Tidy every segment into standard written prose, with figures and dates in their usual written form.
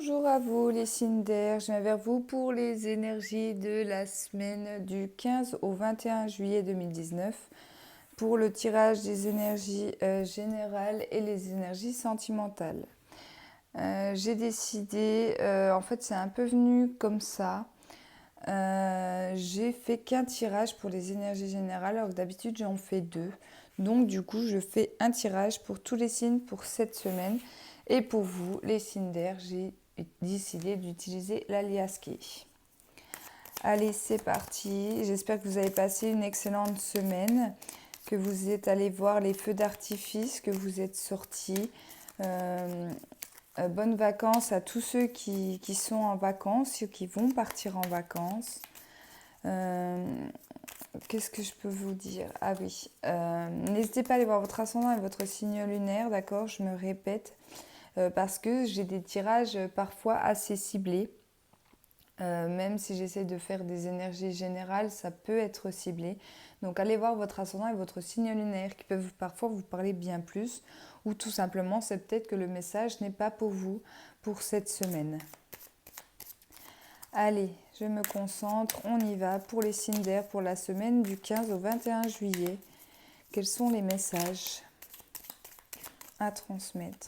Bonjour à vous les signes d'air, je viens vers vous pour les énergies de la semaine du 15 au 21 juillet 2019 pour le tirage des énergies générales et les énergies sentimentales. J'ai décidé, en fait c'est un peu venu comme ça, j'ai fait qu'un tirage pour les énergies générales alors que d'habitude j'en fais deux. Donc du coup je fais un tirage pour tous les signes pour cette semaine. Et pour vous, les signes d'air, j'ai décidé d'utiliser l'alias key. Allez, c'est parti. J'espère que vous avez passé une excellente semaine, que vous êtes allés voir les feux d'artifice, que vous êtes sortis. Bonnes vacances à tous ceux qui sont en vacances, ceux qui vont partir en vacances. Qu'est-ce que je peux vous dire? Ah oui, n'hésitez pas à aller voir votre ascendant et votre signe lunaire, d'accord? Je me répète, parce que j'ai des tirages parfois assez ciblés. Même si j'essaie de faire des énergies générales, ça peut être ciblé. Donc allez voir votre ascendant et votre signe lunaire qui peuvent parfois vous parler bien plus. Ou tout simplement, c'est peut-être que le message n'est pas pour vous pour cette semaine. Allez, je me concentre, on y va pour les signes d'air pour la semaine du 15 au 21 juillet. Quels sont les messages à transmettre?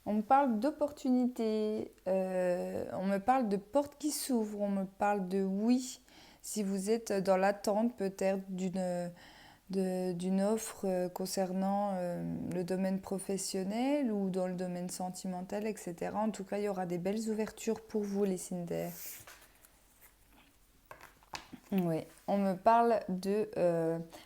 On me parle d'opportunités, on me parle de portes qui s'ouvrent, on me parle de oui. Si vous êtes dans l'attente peut-être d'une offre concernant le domaine professionnel ou dans le domaine sentimental, etc. En tout cas, il y aura des belles ouvertures pour vous, les signes d'air. Oui, on me parle de...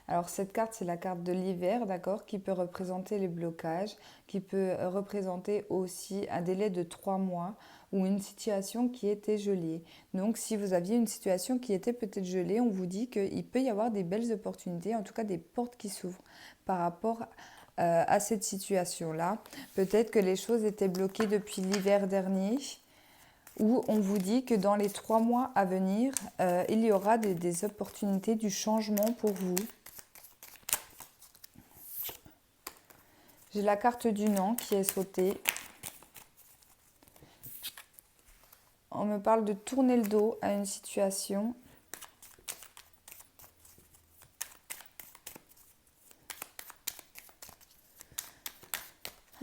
alors cette carte, c'est la carte de l'hiver, d'accord, qui peut représenter les blocages, qui peut représenter aussi un délai de 3 mois ou une situation qui était gelée. Donc si vous aviez une situation qui était peut-être gelée, on vous dit qu'il peut y avoir des belles opportunités, en tout cas des portes qui s'ouvrent par rapport à cette situation-là. Peut-être que les choses étaient bloquées depuis l'hiver dernier où on vous dit que dans les 3 mois à venir, il y aura des opportunités du changement pour vous. J'ai la carte du non qui est sautée. On me parle de tourner le dos à une situation.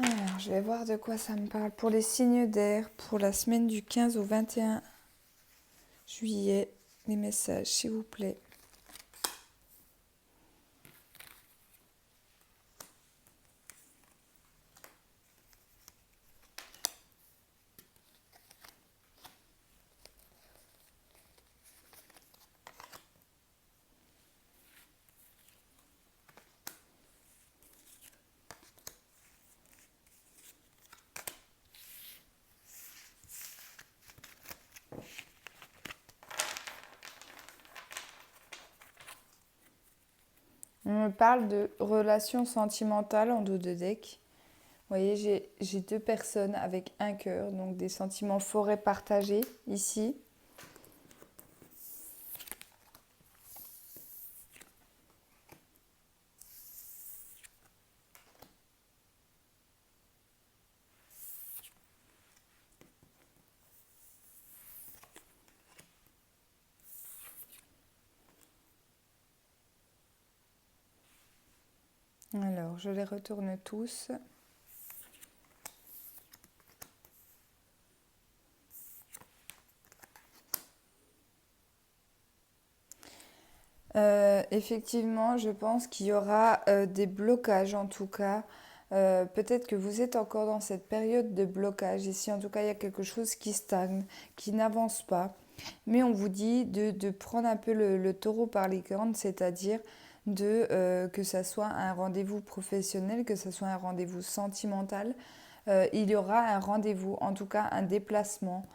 Alors, je vais voir de quoi ça me parle. Pour les signes d'air, pour la semaine du 15 au 21 juillet, les messages, s'il vous plaît. On me parle de relations sentimentales en dos de deck. Vous voyez, j'ai deux personnes avec un cœur, donc des sentiments forts et partagés ici. Alors, je les retourne tous. Effectivement, je pense qu'il y aura des blocages en tout cas. Peut-être que vous êtes encore dans cette période de blocage. Ici, en tout cas, il y a quelque chose qui stagne, qui n'avance pas. Mais on vous dit de prendre un peu le taureau par les cornes, c'est-à-dire que ça soit un rendez-vous professionnel, que ça soit un rendez-vous sentimental. Il y aura un rendez-vous, en tout cas un déplacement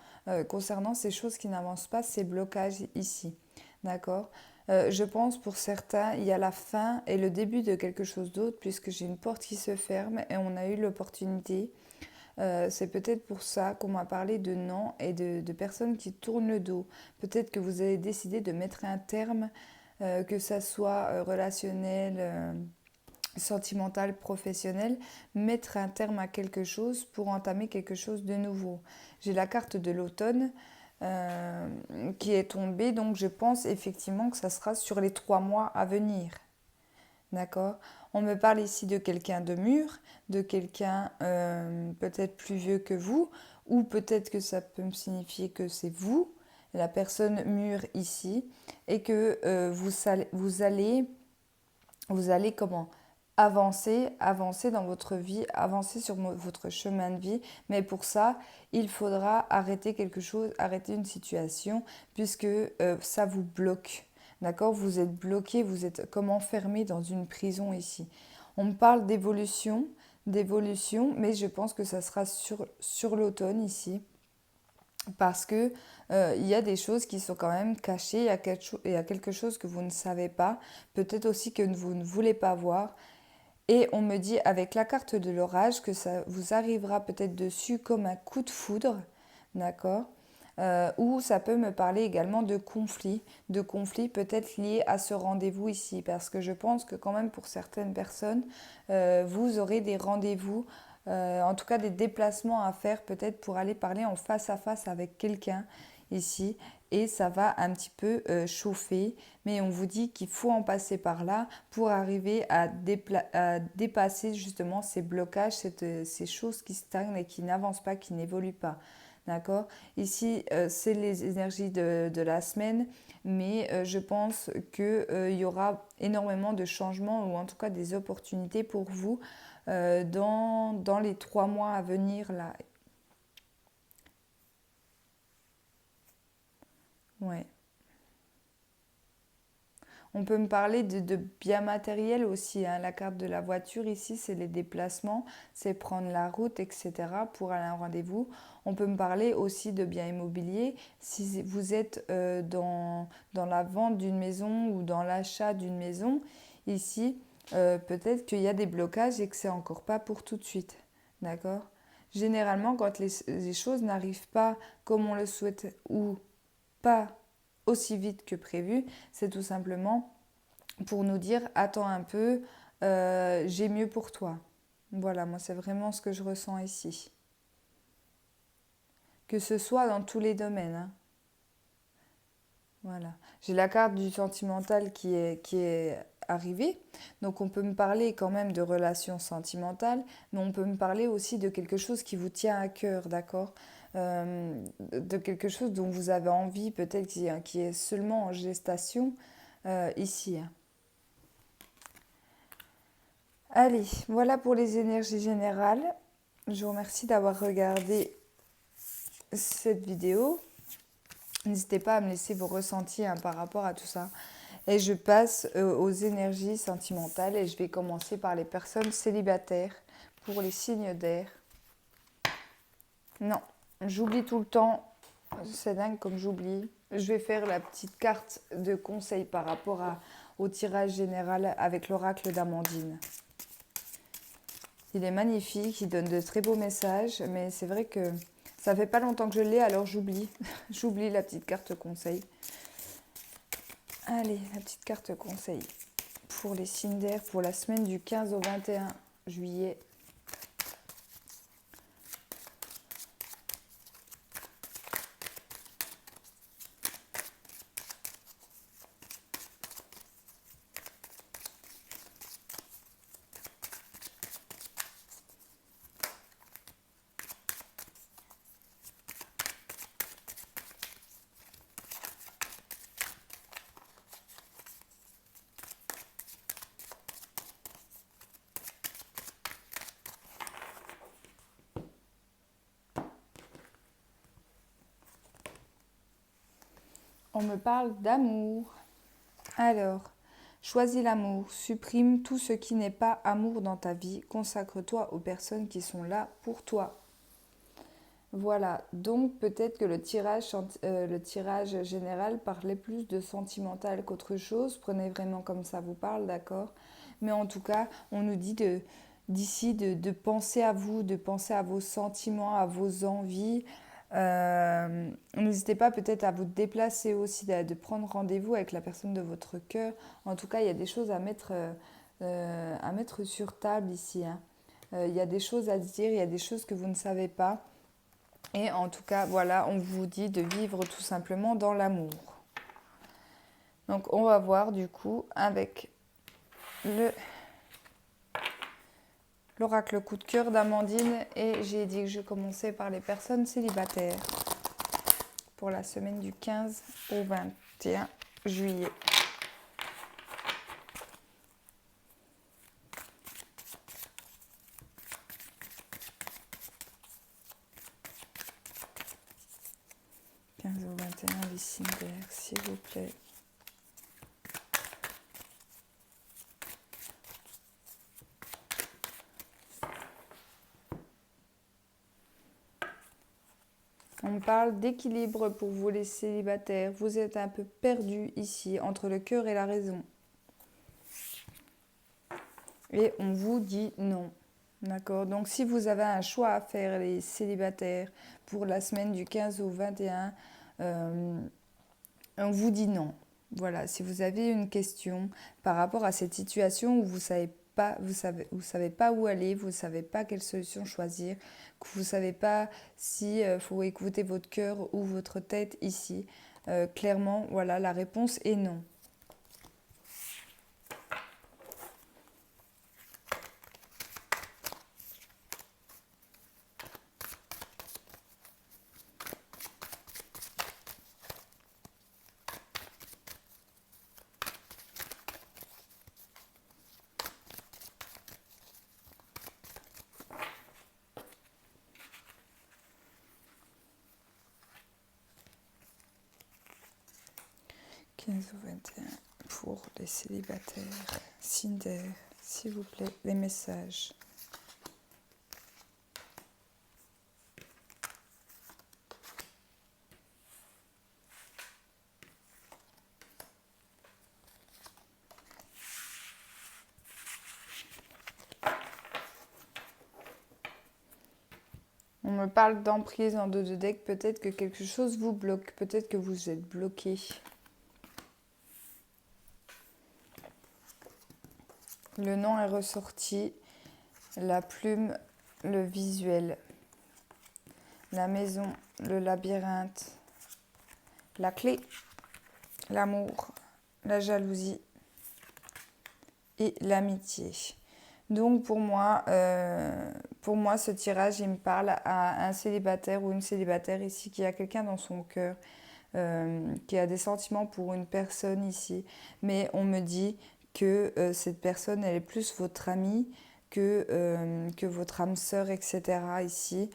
concernant ces choses qui n'avancent pas, ces blocages ici. D'accord? Je pense pour certains, il y a la fin et le début de quelque chose d'autre, puisque j'ai une porte qui se ferme et on a eu l'opportunité C'est peut-être pour ça qu'on m'a parlé de non et de personnes qui tournent le dos. Peut-être que vous avez décidé de mettre un terme, que ça soit relationnel, sentimental, professionnel, mettre un terme à quelque chose pour entamer quelque chose de nouveau. J'ai la carte de l'automne euh, qui est tombée, donc je pense effectivement que ça sera sur les 3 mois à venir. D'accord? On me parle ici de quelqu'un de mûr, de quelqu'un peut-être plus vieux que vous, ou peut-être que ça peut me signifier que c'est vous, la personne mûre ici, et que vous allez comment? Avancer dans votre vie, avancer sur votre chemin de vie. Mais pour ça, il faudra arrêter quelque chose, arrêter une situation, puisque ça vous bloque. D'accord? Vous êtes bloqué, vous êtes comme enfermé dans une prison ici. On me parle d'évolution, mais je pense que ça sera sur l'automne ici parce que il y a des choses qui sont quand même cachées, il y a quelque chose que vous ne savez pas, peut-être aussi que vous ne voulez pas voir. Et on me dit avec la carte de l'orage que ça vous arrivera peut-être dessus comme un coup de foudre, d'accord? Ou ça peut me parler également de conflits peut-être liés à ce rendez-vous ici, parce que je pense que quand même pour certaines personnes, vous aurez des rendez-vous, en tout cas des déplacements à faire peut-être pour aller parler en face à face avec quelqu'un ici, et ça va un petit peu chauffer, mais on vous dit qu'il faut en passer par là pour arriver à dépasser justement ces blocages, ces choses qui stagnent et qui n'avancent pas, qui n'évoluent pas. D'accord? Ici, c'est les énergies de la semaine, mais je pense qu'il y aura énormément de changements ou en tout cas des opportunités pour vous dans les 3 mois à venir là. Ouais. On peut me parler de biens matériels aussi, hein. La carte de la voiture ici, c'est les déplacements, c'est prendre la route, etc. pour aller à un rendez-vous. On peut me parler aussi de biens immobiliers. Si vous êtes dans la vente d'une maison ou dans l'achat d'une maison, ici, peut-être qu'il y a des blocages et que c'est encore pas pour tout de suite. D'accord? Généralement, quand les choses n'arrivent pas comme on le souhaite ou pas aussi vite que prévu, c'est tout simplement pour nous dire attends un peu, j'ai mieux pour toi. Voilà, moi c'est vraiment ce que je ressens ici. Que ce soit dans tous les domaines, hein. Voilà. J'ai la carte du sentimental qui est arrivée. Donc on peut me parler quand même de relations sentimentales, mais on peut me parler aussi de quelque chose qui vous tient à cœur, d'accord? De quelque chose dont vous avez envie, peut-être qui est seulement en gestation ici, hein. Allez, voilà pour les énergies générales. Je vous remercie d'avoir regardé cette vidéo. N'hésitez pas à me laisser vos ressentis hein, par rapport à tout ça. Et je passe aux énergies sentimentales et je vais commencer par les personnes célibataires pour les signes d'air. Non, j'oublie tout le temps. C'est dingue comme j'oublie. Je vais faire la petite carte de conseil par rapport au tirage général avec l'oracle d'Amandine. Il est magnifique, il donne de très beaux messages, mais c'est vrai que ça fait pas longtemps que je l'ai, alors j'oublie. J'oublie la petite carte conseil. Allez, la petite carte conseil pour les signes d'air pour la semaine du 15 au 21 juillet. On me parle d'amour. Alors, choisis l'amour, supprime tout ce qui n'est pas amour dans ta vie, consacre-toi aux personnes qui sont là pour toi. Voilà, donc peut-être que le tirage général parlait plus de sentimental qu'autre chose. Prenez vraiment comme ça vous parle, d'accord? Mais en tout cas, on nous dit d'ici, de penser à vous, de penser à vos sentiments, à vos envies. N'hésitez pas peut-être à vous déplacer aussi, de prendre rendez-vous avec la personne de votre cœur. En tout cas, il y a des choses à mettre sur table ici, hein. Il y a des choses à se dire, il y a des choses que vous ne savez pas. Et en tout cas, voilà, on vous dit de vivre tout simplement dans l'amour. Donc, on va voir du coup avec l'oracle coup de cœur d'Amandine. Et j'ai dit que je commençais par les personnes célibataires pour la semaine du 15 au 21 juillet. Au 21, les Cinder, s'il vous plaît. On parle d'équilibre pour vous les célibataires. Vous êtes un peu perdus ici, entre le cœur et la raison. Et on vous dit non. D'accord? Donc si vous avez un choix à faire, les célibataires, pour la semaine du 15 au 21, on vous dit non. Voilà, si vous avez une question par rapport à cette situation où vous savez pas, vous savez pas où aller, vous savez pas quelle solution choisir, que vous savez pas si faut écouter votre cœur ou votre tête ici, clairement, voilà, la réponse est non. 15 ou 21 pour les célibataires. Cinder, s'il vous plaît, les messages. On me parle d'emprise en dos de deck. Peut-être que quelque chose vous bloque. Peut-être que vous êtes bloqué. Le nom est ressorti. La plume, le visuel. La maison, le labyrinthe. La clé, l'amour, la jalousie et l'amitié. Donc pour moi, ce tirage, il me parle à un célibataire ou une célibataire ici qui a quelqu'un dans son cœur, qui a des sentiments pour une personne ici. Mais on me dit que cette personne, elle est plus votre amie que votre âme sœur, etc. ici.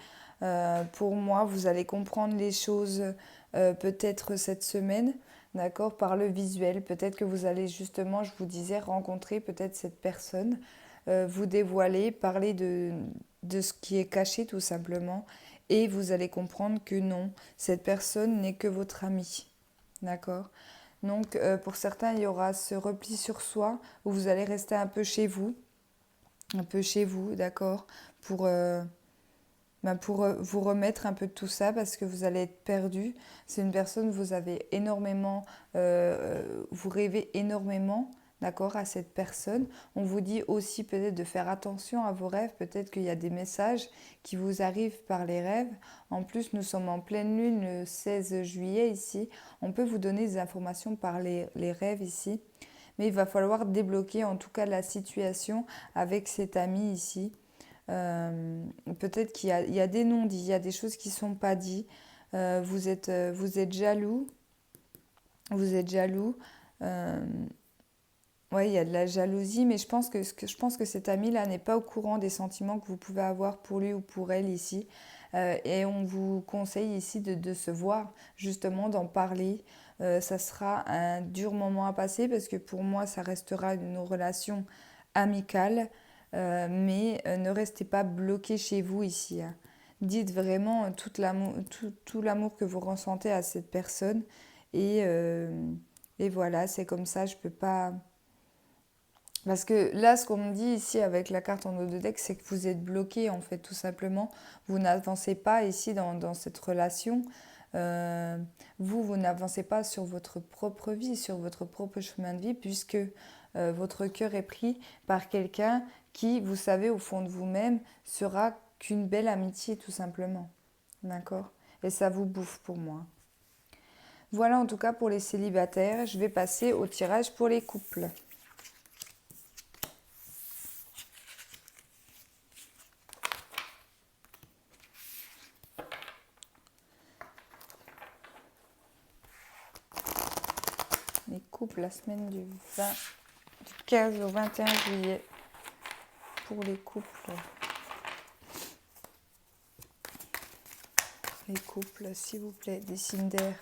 Pour moi, vous allez comprendre les choses peut-être cette semaine, d'accord, par le visuel. Peut-être que vous allez justement, je vous disais, rencontrer peut-être cette personne, vous dévoiler, parler de ce qui est caché tout simplement. Et vous allez comprendre que non, cette personne n'est que votre ami. D'accord? Donc pour certains, il y aura ce repli sur soi où vous allez rester un peu chez vous, d'accord, pour vous remettre un peu de tout ça parce que vous allez être perdu. C'est une personne, vous avez énormément, vous rêvez énormément, d'accord, à cette personne. On vous dit aussi peut-être de faire attention à vos rêves. Peut-être qu'il y a des messages qui vous arrivent par les rêves. En plus, nous sommes en pleine lune le 16 juillet ici. On peut vous donner des informations par les rêves ici. Mais il va falloir débloquer en tout cas la situation avec cet ami ici. Peut-être qu'il y a des non-dits, il y a des choses qui ne sont pas dites. Vous êtes jaloux. Vous êtes jaloux. Oui, il y a de la jalousie, mais je pense que cet ami-là n'est pas au courant des sentiments que vous pouvez avoir pour lui ou pour elle ici. Et on vous conseille ici de se voir, justement, d'en parler. Ça sera un dur moment à passer parce que pour moi, ça restera une relation amicale. Mais ne restez pas bloqué chez vous ici, hein. Dites vraiment tout l'amour que vous ressentez à cette personne. Et, euh, et voilà, c'est comme ça, Parce que là, ce qu'on me dit ici avec la carte en haut de deck, c'est que vous êtes bloqué, en fait, tout simplement. Vous n'avancez pas ici dans cette relation. Euh, vous n'avancez pas sur votre propre vie, sur votre propre chemin de vie, puisque votre cœur est pris par quelqu'un qui, vous savez, au fond de vous-même, sera qu'une belle amitié, tout simplement. D'accord? Et ça vous bouffe pour moi. Voilà en tout cas pour les célibataires. Je vais passer au tirage pour les couples. Les couples la semaine du 15 au 21 juillet. Pour les couples. Les couples, s'il vous plaît, des signes d'air.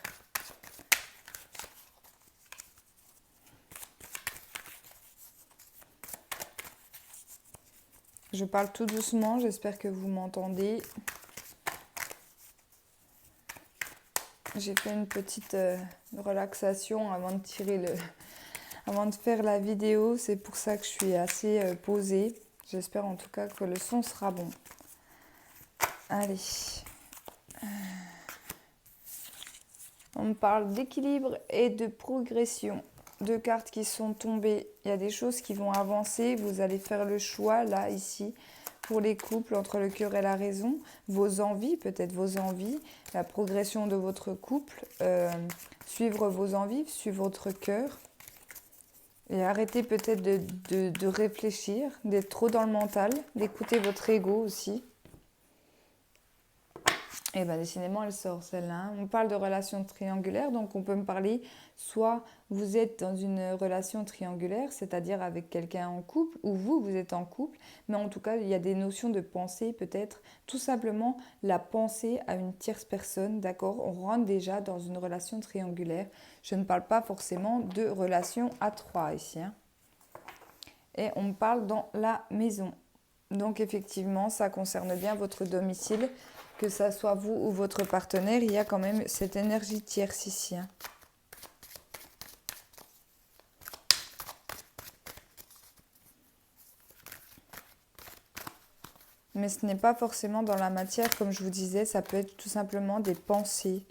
Je parle tout doucement, j'espère que vous m'entendez. J'ai fait une petite relaxation avant de avant de faire la vidéo. C'est pour ça que je suis assez posée. J'espère en tout cas que le son sera bon. Allez. On me parle d'équilibre et de progression. Deux cartes qui sont tombées. Il y a des choses qui vont avancer. Vous allez faire le choix, là, ici, pour les couples, entre le cœur et la raison. Vos envies, peut-être vos envies, la progression de votre couple. Suivre vos envies, suivre votre cœur. Et arrêtez peut-être de réfléchir, d'être trop dans le mental, d'écouter votre ego aussi. Et bien décidément, elle sort celle-là. On parle de relation triangulaire, donc on peut me parler, soit vous êtes dans une relation triangulaire, c'est-à-dire avec quelqu'un en couple, ou vous êtes en couple, mais en tout cas, il y a des notions de pensée, peut-être tout simplement la pensée à une tierce personne, d'accord? On rentre déjà dans une relation triangulaire. Je ne parle pas forcément de relation à trois ici, hein. Et on me parle dans la maison. Donc effectivement, ça concerne bien votre domicile, que ça soit vous ou votre partenaire, il y a quand même cette énergie tierce ici, hein. Mais ce n'est pas forcément dans la matière, comme je vous disais, ça peut être tout simplement des pensées.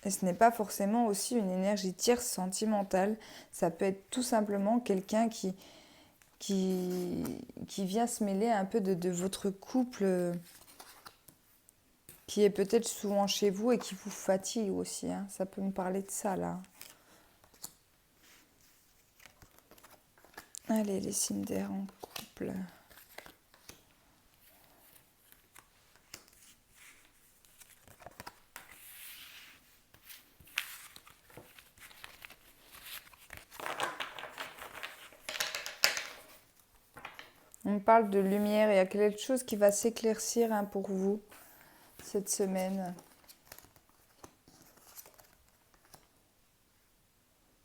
Et ce n'est pas forcément aussi une énergie tierce sentimentale, ça peut être tout simplement quelqu'un qui vient se mêler un peu de votre couple, qui est peut-être souvent chez vous et qui vous fatigue aussi, hein. Ça peut me parler de ça, là. Allez, les signes d'air en couple. On parle de lumière, il y a quelque chose qui va s'éclaircir, hein, pour vous cette semaine.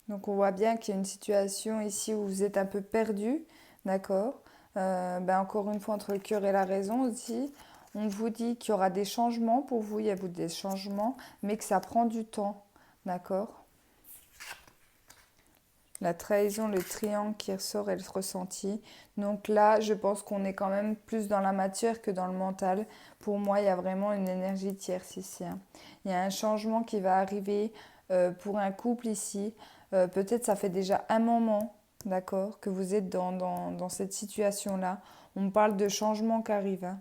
Donc on voit bien qu'il y a une situation ici où vous êtes un peu perdu, d'accord? Encore une fois, entre le cœur et la raison aussi, on vous dit qu'il y aura des changements pour vous, il y a des changements, mais que ça prend du temps, d'accord? La trahison, le triangle qui ressort et le ressenti. Donc là, je pense qu'on est quand même plus dans la matière que dans le mental. Pour moi, il y a vraiment une énergie tierce ici, hein. Il y a un changement qui va arriver pour un couple ici. Peut-être ça fait déjà un moment, d'accord, que vous êtes dans cette situation-là. On parle de changement qui arrive, hein.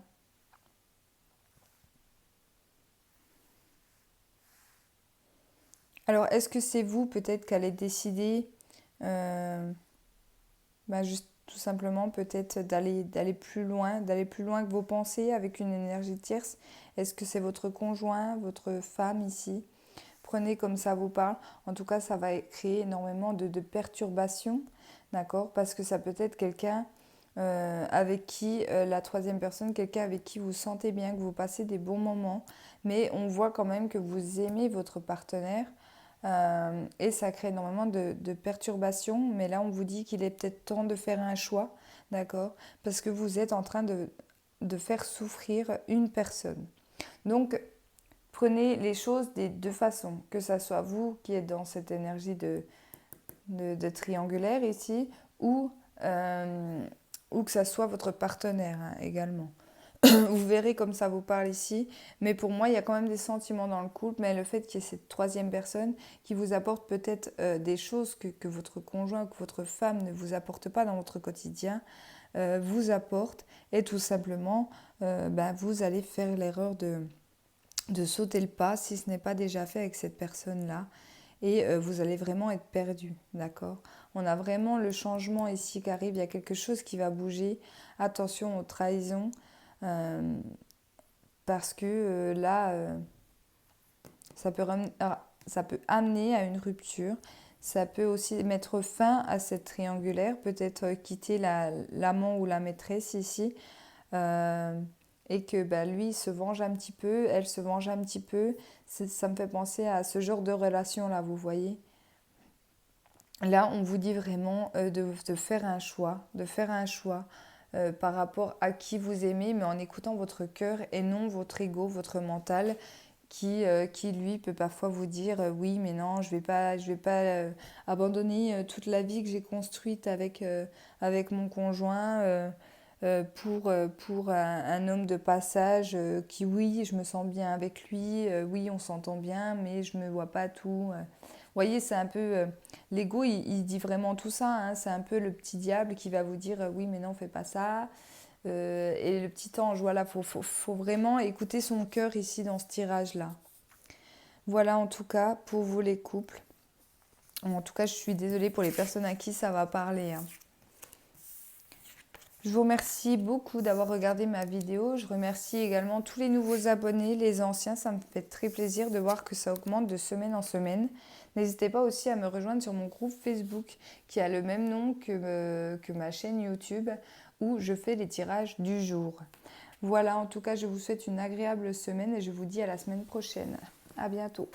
Alors, est-ce que c'est vous peut-être qui allez décider euh, juste tout simplement peut-être d'aller plus loin que vos pensées avec une énergie tierce? Est-ce que c'est votre conjoint, votre femme ici? Prenez comme ça vous parle. En tout cas, ça va créer énormément de perturbations, d'accord? Parce que ça peut être quelqu'un avec qui, la troisième personne, quelqu'un avec qui vous sentez bien, que vous passez des bons moments, mais on voit quand même que vous aimez votre partenaire. Et ça crée énormément de perturbations, mais là on vous dit qu'il est peut-être temps de faire un choix, d'accord? Parce que vous êtes en train de faire souffrir une personne. Donc, prenez les choses des deux façons, que ça soit vous qui êtes dans cette énergie de triangulaire ici, ou que ça soit votre partenaire hein, également. Vous verrez comme ça vous parle ici, mais pour moi, il y a quand même des sentiments dans le couple, mais le fait qu'il y ait cette troisième personne qui vous apporte peut-être des choses que votre conjoint, que votre femme ne vous apporte pas dans votre quotidien, vous apporte, et tout simplement, vous allez faire l'erreur de sauter le pas si ce n'est pas déjà fait avec cette personne-là, et vous allez vraiment être perdu, d'accord? On a vraiment le changement ici qui arrive, il y a quelque chose qui va bouger. Attention aux trahisons, euh, parce que là, ça peut amener à une rupture. Ça peut aussi mettre fin à cette triangulaire, peut-être quitter l'amant ou la maîtresse ici, euh, et que lui se venge un petit peu, elle se venge un petit peu. Ça me fait penser à ce genre de relation-là, vous voyez. Là, on vous dit vraiment de faire un choix, par rapport à qui vous aimez, mais en écoutant votre cœur et non votre ego, votre mental, qui lui peut parfois vous dire oui, mais non, je vais pas abandonner toute la vie que j'ai construite avec mon conjoint pour un homme de passage qui, oui, je me sens bien avec lui, oui, on s'entend bien, mais je ne me vois pas tout. Vous voyez, c'est un peu... l'ego, il dit vraiment tout ça. Hein, c'est un peu le petit diable qui va vous dire oui, mais non, fais pas ça. Et le petit ange, voilà, faut vraiment écouter son cœur ici dans ce tirage-là. Voilà en tout cas pour vous les couples. En tout cas, je suis désolée pour les personnes à qui ça va parler. Hein. Je vous remercie beaucoup d'avoir regardé ma vidéo. Je remercie également tous les nouveaux abonnés, les anciens. Ça me fait très plaisir de voir que ça augmente de semaine en semaine. N'hésitez pas aussi à me rejoindre sur mon groupe Facebook qui a le même nom que ma chaîne YouTube où je fais les tirages du jour. Voilà, en tout cas, je vous souhaite une agréable semaine et je vous dis à la semaine prochaine. À bientôt.